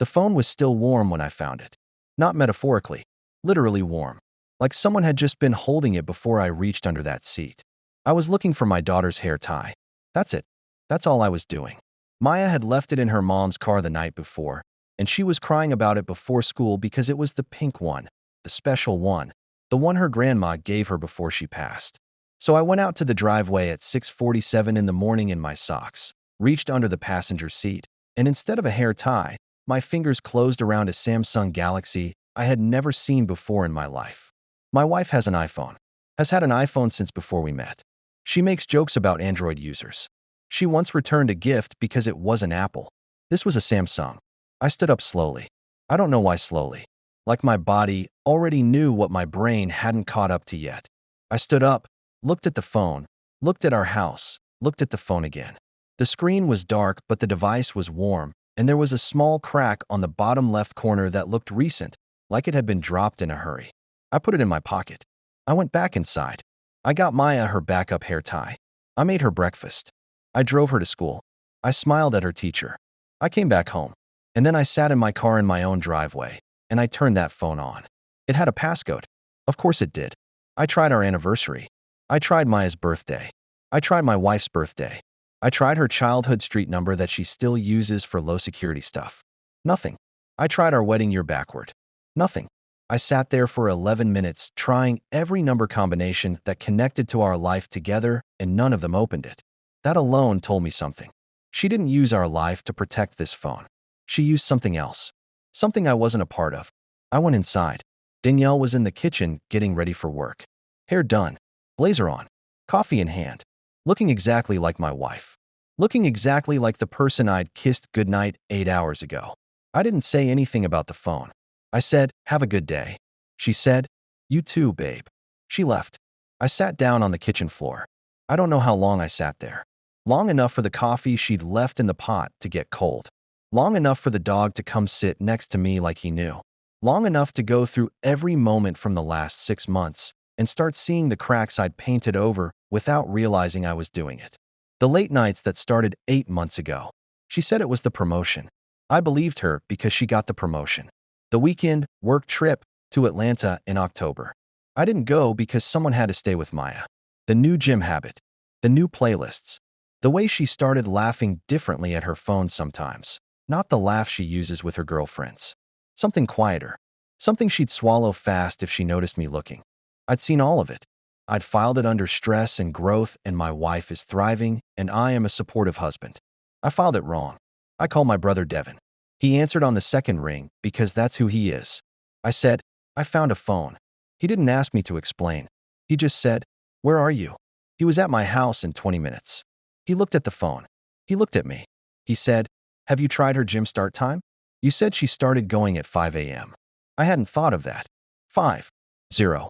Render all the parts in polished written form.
The phone was still warm when I found it. Not metaphorically, literally warm. Like someone had just been holding it before I reached under that seat. I was looking for my daughter's hair tie. That's it. That's all I was doing. Maya had left it in her mom's car the night before, and she was crying about it before school because it was the pink one, the special one, the one her grandma gave her before she passed. So I went out to the driveway at 6:47 in the morning in my socks, reached under the passenger seat, and instead of a hair tie, my fingers closed around a Samsung Galaxy I had never seen before in my life. My wife has an iPhone, has had an iPhone since before we met. She makes jokes about Android users. She once returned a gift because it was an Apple. This was a Samsung. I stood up slowly. I don't know why slowly. Like my body already knew what my brain hadn't caught up to yet. I stood up, looked at the phone, looked at our house, looked at the phone again. The screen was dark, but the device was warm, and there was a small crack on the bottom left corner that looked recent, like it had been dropped in a hurry. I put it in my pocket. I went back inside. I got Maya her backup hair tie. I made her breakfast. I drove her to school. I smiled at her teacher. I came back home. And then I sat in my car in my own driveway, and I turned that phone on. It had a passcode. Of course it did. I tried our anniversary. I tried Maya's birthday. I tried my wife's birthday. I tried her childhood street number that she still uses for low security stuff. Nothing. I tried our wedding year backward. Nothing. I sat there for 11 minutes trying every number combination that connected to our life together, and none of them opened it. That alone told me something. She didn't use our life to protect this phone. She used something else. Something I wasn't a part of. I went inside. Danielle was in the kitchen getting ready for work. Hair done. Blazer on. Coffee in hand. Looking exactly like my wife. Looking exactly like the person I'd kissed goodnight 8 hours ago. I didn't say anything about the phone. I said, "Have a good day." She said, "You too, babe." She left. I sat down on the kitchen floor. I don't know how long I sat there. Long enough for the coffee she'd left in the pot to get cold. Long enough for the dog to come sit next to me like he knew. Long enough to go through every moment from the last 6 months and start seeing the cracks I'd painted over without realizing I was doing it. The late nights that started 8 months ago. She said it was the promotion. I believed her because she got the promotion. The weekend work trip to Atlanta in October. I didn't go because someone had to stay with Maya. The new gym habit. The new playlists. The way she started laughing differently at her phone sometimes. Not the laugh she uses with her girlfriends. Something quieter. Something she'd swallow fast if she noticed me looking. I'd seen all of it. I'd filed it under stress and growth, and my wife is thriving, and I am a supportive husband. I filed it wrong. I called my brother Devin. He answered on the second ring because that's who he is. I said, "I found a phone." He didn't ask me to explain. He just said, "Where are you?" He was at my house in 20 minutes. He looked at the phone. He looked at me. He said, "Have you tried her gym start time? You said she started going at 5 a.m. I hadn't thought of that. 5:00:00.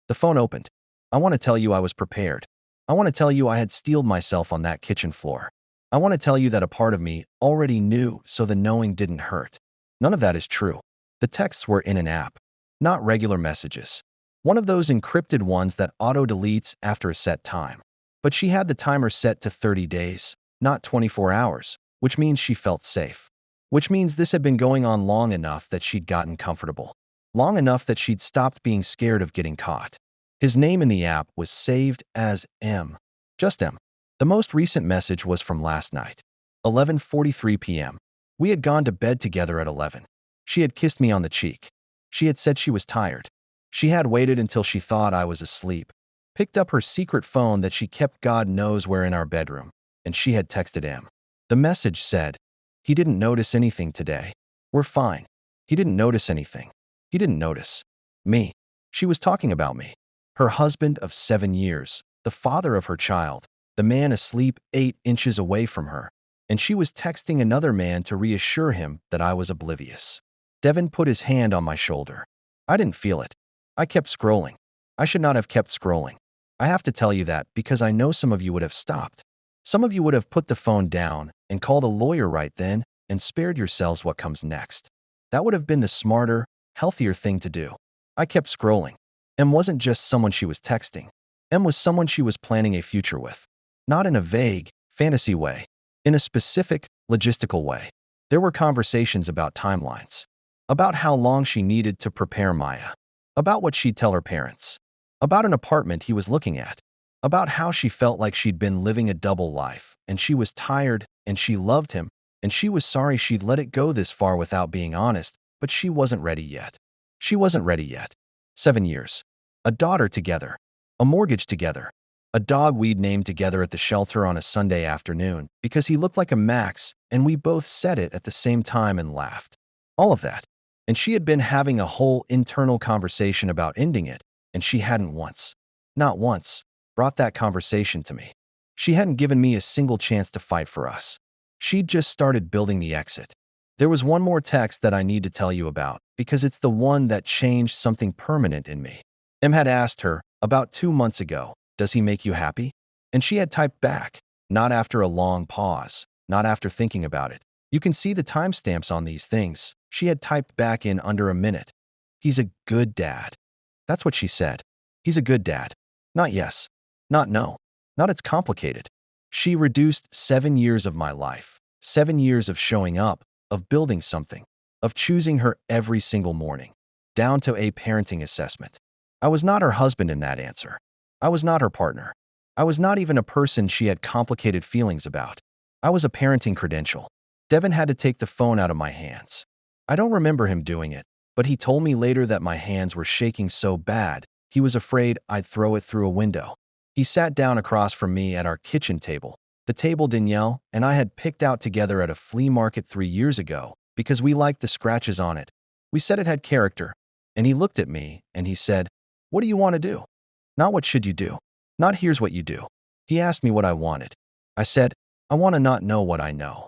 The phone opened. I want to tell you I was prepared. I want to tell you I had steeled myself on that kitchen floor. I want to tell you that a part of me already knew, so the knowing didn't hurt. None of that is true. The texts were in an app, not regular messages. One of those encrypted ones that auto-deletes after a set time. But she had the timer set to 30 days, not 24 hours, which means she felt safe. Which means this had been going on long enough that she'd gotten comfortable. Long enough that she'd stopped being scared of getting caught. His name in the app was saved as M. Just M. The most recent message was from last night. 11:43 p.m. We had gone to bed together at 11. She had kissed me on the cheek. She had said she was tired. She had waited until she thought I was asleep. Picked up her secret phone that she kept God knows where in our bedroom, and she had texted him. The message said, "He didn't notice anything today. We're fine. He didn't notice anything. He didn't notice." Me. She was talking about me. Her husband of 7 years, the father of her child, the man asleep 8 inches away from her, and she was texting another man to reassure him that I was oblivious. Devin put his hand on my shoulder. I didn't feel it. I kept scrolling. I should not have kept scrolling. I have to tell you that because I know some of you would have stopped. Some of you would have put the phone down and called a lawyer right then and spared yourselves what comes next. That would have been the smarter, healthier thing to do. I kept scrolling. M wasn't just someone she was texting. M was someone she was planning a future with. Not in a vague, fantasy way. In a specific, logistical way. There were conversations about timelines, about how long she needed to prepare Maya, about what she'd tell her parents, about an apartment he was looking at, about how she felt like she'd been living a double life, and she was tired, and she loved him, and she was sorry she'd let it go this far without being honest, but she wasn't ready yet. She wasn't ready yet. 7 years. A daughter together. A mortgage together. A dog we'd named together at the shelter on a Sunday afternoon because he looked like a Max, and we both said it at the same time and laughed. All of that. And she had been having a whole internal conversation about ending it, and she hadn't once, not once, brought that conversation to me. She hadn't given me a single chance to fight for us. She'd just started building the exit. There was one more text that I need to tell you about because it's the one that changed something permanent in me. Em had asked her, about 2 months ago, "Does he make you happy?" And she had typed back, not after a long pause, not after thinking about it. You can see the timestamps on these things. She had typed back in under a minute. "He's a good dad." That's what she said. He's a good dad. Not yes. Not no. Not it's complicated. She reduced 7 years of my life, 7 years of showing up, of building something, of choosing her every single morning, down to a parenting assessment. I was not her husband in that answer. I was not her partner. I was not even a person she had complicated feelings about. I was a parenting credential. Devin had to take the phone out of my hands. I don't remember him doing it, but he told me later that my hands were shaking so bad, he was afraid I'd throw it through a window. He sat down across from me at our kitchen table, the table Danielle and I had picked out together at a flea market 3 years ago because we liked the scratches on it. We said it had character, and he looked at me and he said, "What do you want to do? Not what should you do. Not here's what you do." He asked me what I wanted. I said, "I want to not know what I know."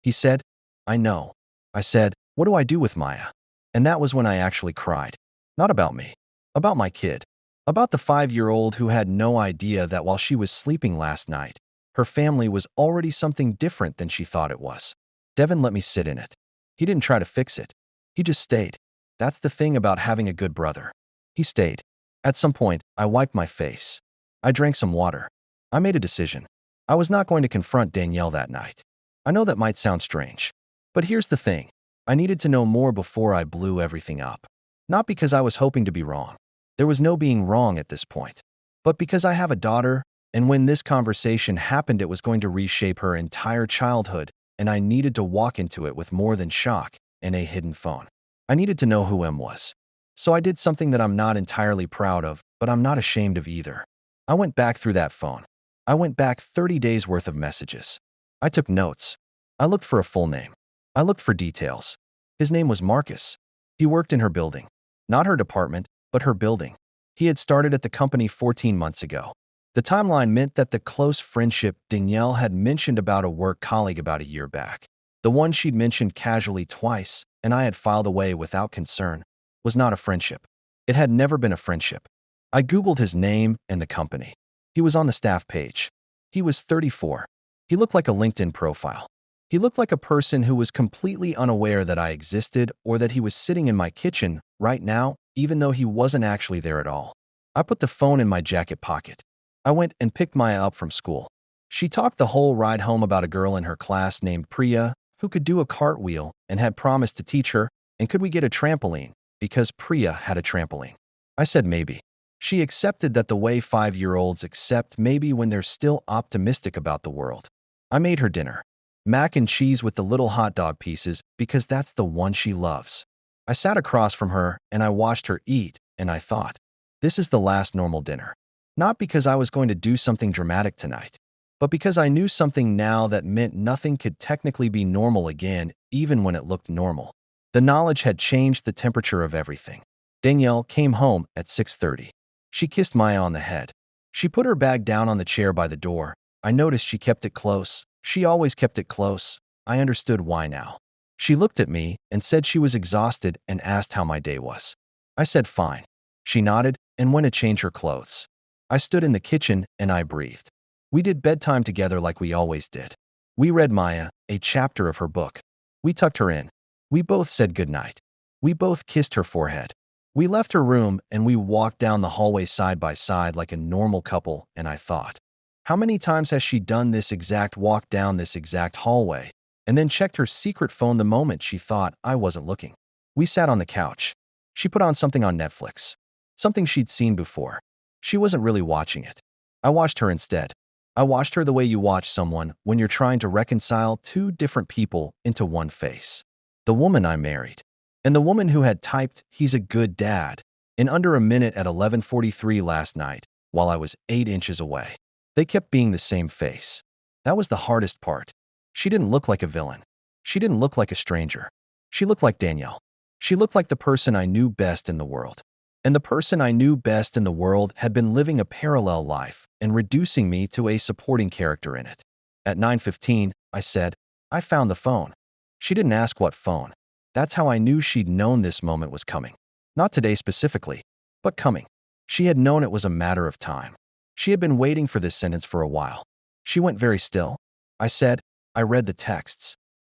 He said, "I know." I said, "What do I do with Maya?" And that was when I actually cried. Not about me. About my kid. About the 5-year-old who had no idea that while she was sleeping last night, her family was already something different than she thought it was. Devin let me sit in it. He didn't try to fix it. He just stayed. That's the thing about having a good brother. He stayed. At some point, I wiped my face. I drank some water. I made a decision. I was not going to confront Danielle that night. I know that might sound strange. But here's the thing. I needed to know more before I blew everything up. Not because I was hoping to be wrong. There was no being wrong at this point. But because I have a daughter, and when this conversation happened it was going to reshape her entire childhood, and I needed to walk into it with more than shock and a hidden phone. I needed to know who Em was. So I did something that I'm not entirely proud of, but I'm not ashamed of either. I went back through that phone. I went back 30 days worth of messages. I took notes. I looked for a full name. I looked for details. His name was Marcus. He worked in her building. Not her department, but her building. He had started at the company 14 months ago. The timeline meant that the close friendship Danielle had mentioned about a work colleague about a year back, the one she'd mentioned casually twice and I had filed away without concern, was not a friendship. It had never been a friendship. I Googled his name and the company. He was on the staff page. He was 34. He looked like a LinkedIn profile. He looked like a person who was completely unaware that I existed or that he was sitting in my kitchen right now, even though he wasn't actually there at all. I put the phone in my jacket pocket. I went and picked Maya up from school. She talked the whole ride home about a girl in her class named Priya who could do a cartwheel and had promised to teach her, and could we get a trampoline, because Priya had a trampoline. I said maybe. She accepted that the way 5-year-olds accept maybe when they're still optimistic about the world. I made her dinner. Mac and cheese with the little hot dog pieces because that's the one she loves. I sat across from her and I watched her eat, and I thought, this is the last normal dinner. Not because I was going to do something dramatic tonight, but because I knew something now that meant nothing could technically be normal again, even when it looked normal. The knowledge had changed the temperature of everything. Danielle came home at 6:30. She kissed Maya on the head. She put her bag down on the chair by the door. I noticed she kept it close. She always kept it close. I understood why now. She looked at me and said she was exhausted and asked how my day was. I said fine. She nodded and went to change her clothes. I stood in the kitchen and I breathed. We did bedtime together like we always did. We read Maya, a chapter of her book. We tucked her in. We both said goodnight. We both kissed her forehead. We left her room and we walked down the hallway side by side like a normal couple, and I thought, how many times has she done this exact walk down this exact hallway? and then checked her secret phone the moment she thought I wasn't looking. We sat on the couch. She put on something on Netflix, something she'd seen before. She wasn't really watching it. I watched her instead. I watched her the way you watch someone when you're trying to reconcile two different people into one face. The woman I married, and the woman who had typed, "He's a good dad," in under a minute at 11:43 last night, while I was 8 inches away. They kept being the same face. That was the hardest part. She didn't look like a villain. She didn't look like a stranger. She looked like Danielle. She looked like the person I knew best in the world. And the person I knew best in the world had been living a parallel life and reducing me to a supporting character in it. At 9:15, I said, "I found the phone." She didn't ask what phone. That's how I knew she'd known this moment was coming. Not today specifically, but coming. She had known it was a matter of time. She had been waiting for this sentence for a while. She went very still. I said, "I read the texts."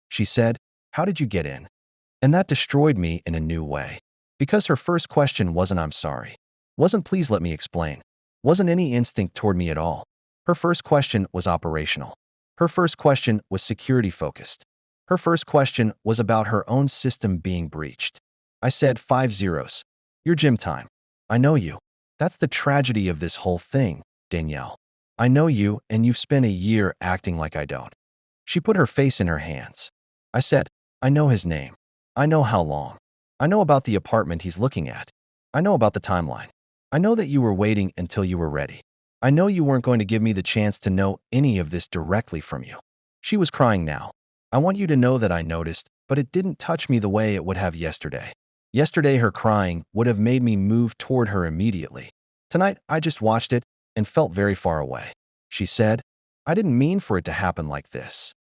She said, "How did you get in?" And that destroyed me in a new way. Because her first question wasn't "I'm sorry." Wasn't "Please let me explain." Wasn't any instinct toward me at all. Her first question was operational. Her first question was security-focused. Her first question was about her own system being breached. I said, 5 zeros. "Your gym time. I know you. That's the tragedy of this whole thing, Danielle. I know you, and you've spent a year acting like I don't." She put her face in her hands. I said, "I know his name. I know how long. I know about the apartment he's looking at. I know about the timeline. I know that you were waiting until you were ready. I know you weren't going to give me the chance to know any of this directly from you." She was crying now. "I want you to know that I noticed, but it didn't touch me the way it would have yesterday. Yesterday, her crying would have made me move toward her immediately. Tonight, I just watched it and felt very far away." She said, "I didn't mean for it to happen like this."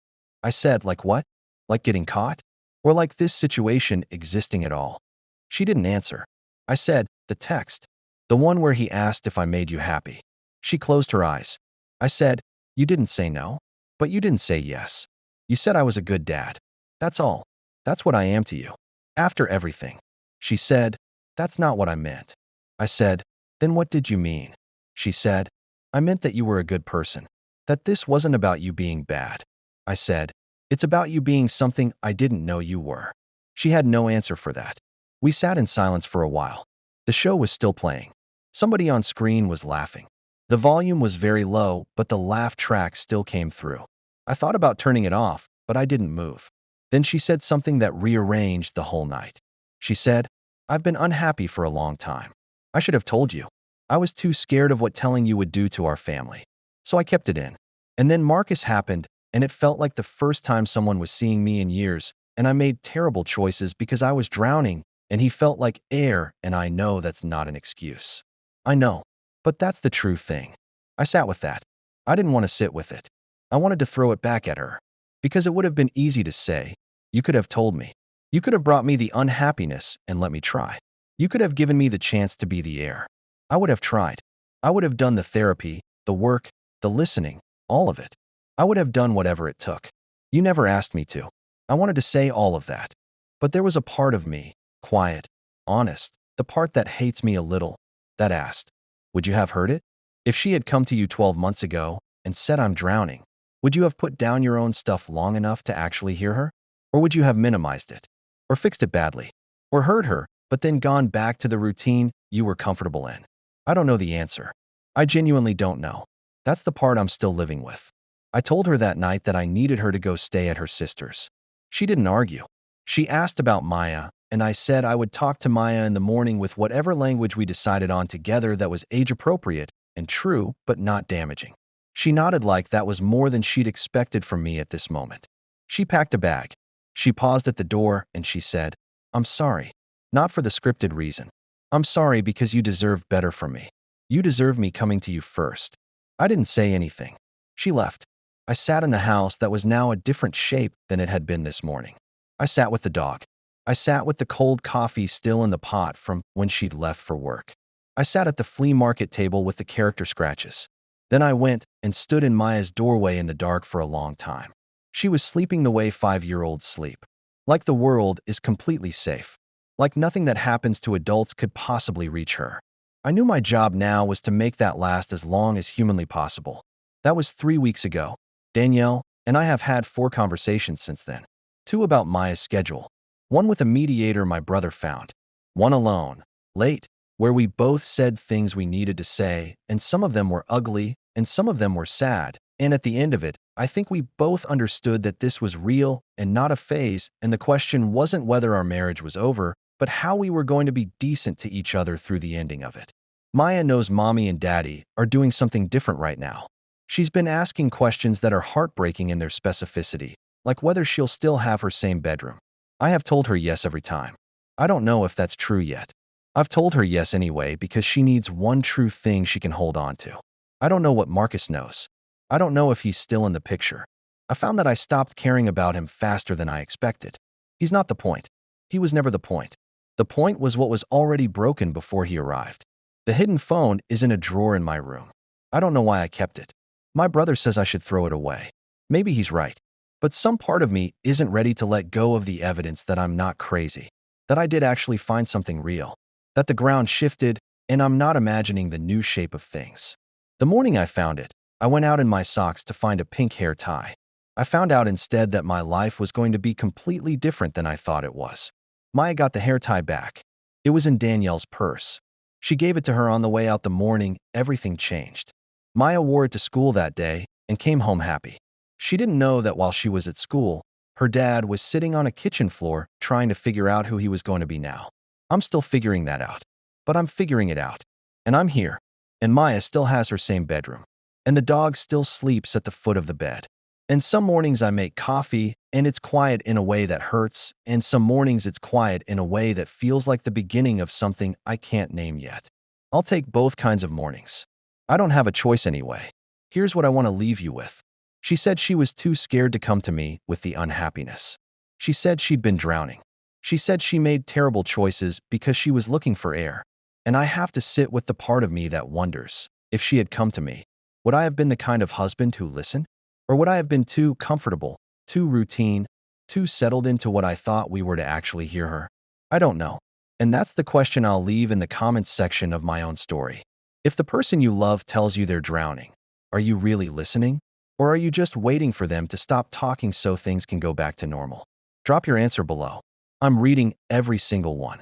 I said, "Like what? Like getting caught? Or like this situation existing at all?" She didn't answer. I said, "The text. The one where he asked if I made you happy." She closed her eyes. I said, "You didn't say no, but you didn't say yes. You said I was a good dad. That's all. That's what I am to you. After everything." She said, "That's not what I meant." I said, "Then what did you mean?" She said, "I meant that you were a good person. That this wasn't about you being bad." I said, "It's about you being something I didn't know you were." She had no answer for that. We sat in silence for a while. The show was still playing. Somebody on screen was laughing. The volume was very low, but the laugh track still came through. I thought about turning it off, but I didn't move. Then she said something that rearranged the whole night. She said, "I've been unhappy for a long time. I should have told you. I was too scared of what telling you would do to our family. So I kept it in. And then Marcus happened, and it felt like the first time someone was seeing me in years, and I made terrible choices because I was drowning, and he felt like air, and I know that's not an excuse. I know, but that's the true thing." I sat with that. I didn't want to sit with it. I wanted to throw it back at her. Because it would have been easy to say, "You could have told me. You could have brought me the unhappiness and let me try. You could have given me the chance to be the air." I would have tried. I would have done the therapy, the work, the listening, all of it. I would have done whatever it took. You never asked me to. I wanted to say all of that. But there was a part of me, quiet, honest, the part that hates me a little, that asked, "Would you have heard it? If she had come to you 12 months ago and said I'm drowning, would you have put down your own stuff long enough to actually hear her? Or would you have minimized it? Or fixed it badly? Or heard her, but then gone back to the routine you were comfortable in?" I don't know the answer. I genuinely don't know. That's the part I'm still living with. I told her that night that I needed her to go stay at her sister's. She didn't argue. She asked about Maya, and I said I would talk to Maya in the morning with whatever language we decided on together that was age-appropriate and true, but not damaging. She nodded like that was more than she'd expected from me at this moment. She packed a bag. She paused at the door, and she said, "I'm sorry. Not for the scripted reason. I'm sorry because you deserve better from me. You deserve me coming to you first." I didn't say anything. She left. I sat in the house that was now a different shape than it had been this morning. I sat with the dog. I sat with the cold coffee still in the pot from when she'd left for work. I sat at the flea market table with the character scratches. Then I went and stood in Maya's doorway in the dark for a long time. She was sleeping the way 5-year-olds sleep. Like the world is completely safe. Like nothing that happens to adults could possibly reach her. I knew my job now was to make that last as long as humanly possible. That was 3 weeks ago. Danielle, and I have had 4 conversations since then. 2 about Maya's schedule, 1 with a mediator my brother found, 1 alone, late, where we both said things we needed to say, and some of them were ugly, and some of them were sad, and at the end of it, I think we both understood that this was real and not a phase, and the question wasn't whether our marriage was over, but how we were going to be decent to each other through the ending of it. Maya knows mommy and daddy are doing something different right now. She's been asking questions that are heartbreaking in their specificity, like whether she'll still have her same bedroom. I have told her yes every time. I don't know if that's true yet. I've told her yes anyway because she needs one true thing she can hold on to. I don't know what Marcus knows. I don't know if he's still in the picture. I found that I stopped caring about him faster than I expected. He's not the point. He was never the point. The point was what was already broken before he arrived. The hidden phone is in a drawer in my room. I don't know why I kept it. My brother says I should throw it away. Maybe he's right. But some part of me isn't ready to let go of the evidence that I'm not crazy, that I did actually find something real, that the ground shifted, and I'm not imagining the new shape of things. The morning I found it, I went out in my socks to find a pink hair tie. I found out instead that my life was going to be completely different than I thought it was. Maya got the hair tie back. It was in Danielle's purse. She gave it to her on the way out the morning. Everything changed. Maya wore it to school that day and came home happy. She didn't know that while she was at school, her dad was sitting on a kitchen floor trying to figure out who he was going to be now. I'm still figuring that out. But I'm figuring it out. And I'm here. And Maya still has her same bedroom. And the dog still sleeps at the foot of the bed. And some mornings I make coffee, and it's quiet in a way that hurts, and some mornings it's quiet in a way that feels like the beginning of something I can't name yet. I'll take both kinds of mornings. I don't have a choice anyway. Here's what I want to leave you with. She said she was too scared to come to me with the unhappiness. She said she'd been drowning. She said she made terrible choices because she was looking for air. And I have to sit with the part of me that wonders, if she had come to me, would I have been the kind of husband who listened? Or would I have been too comfortable, too routine, too settled into what I thought we were to actually hear her? I don't know. And that's the question I'll leave in the comments section of my own story. If the person you love tells you they're drowning, are you really listening? Or are you just waiting for them to stop talking so things can go back to normal? Drop your answer below. I'm reading every single one.